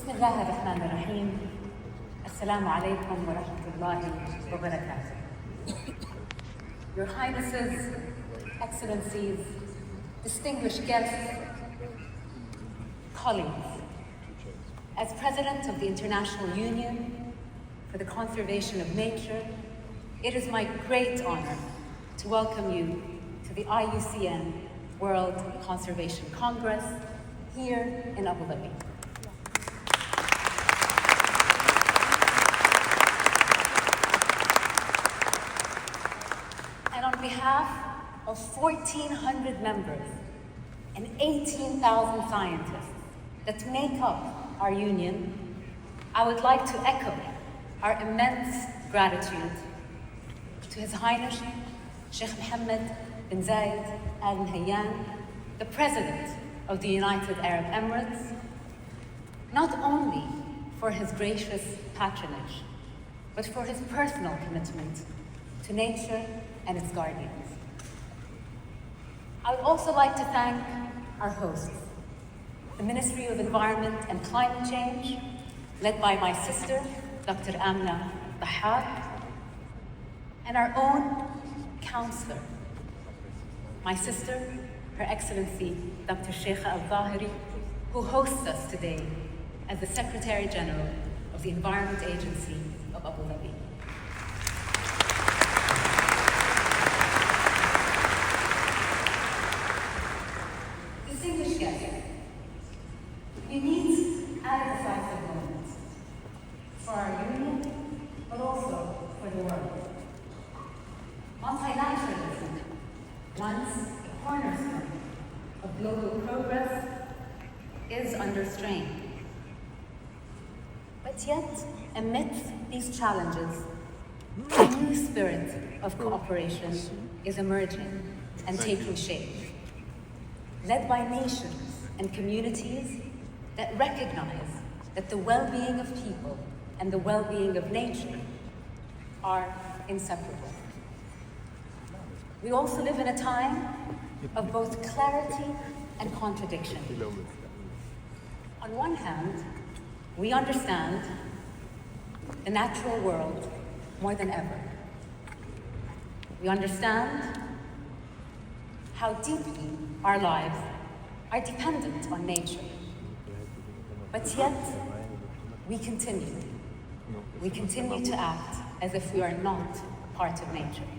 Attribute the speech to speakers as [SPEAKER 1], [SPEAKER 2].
[SPEAKER 1] بسم الله الرحمن الرحيم. السلام عليكم ورحمة الله وبركاته. Your Highnesses, Excellencies, distinguished guests, colleagues, as President of the International Union for the Conservation of Nature, it is my great honor to welcome you to the Uicn World Conservation Congress here in Abu Dhabi. And on behalf of 1,400 members and 18,000 scientists that make up our union, I would like to echo our immense gratitude to His Highness Sheikh Mohammed bin Zayed Al Nahyan, the President of the United Arab Emirates, not only for his gracious patronage, but for his personal commitment to nature and its guardians. I would also like to thank our hosts, the Ministry of Environment and Climate Change, led by my sister, Dr. Amna Dahab, and our own counselor, my sister, Her Excellency, Dr. Sheikha Al-Zahiri, who hosts us today as the Secretary General of the Environment Agency of Abu Dhabi. Distinguished guests, we meet at a decisive moment for our union, but also for the world. Multilateralism, once a cornerstone of global progress, is under strain. But yet, amidst these challenges, a new spirit of cooperation is emerging and taking shape, led by nations and communities that recognize that the well-being of people and the well-being of nature are inseparable. We also live in a time of both clarity and contradiction. On one hand, we understand the natural world more than ever. We understand how deeply our lives are dependent on nature. But yet, we continue to act as if we are not part of nature.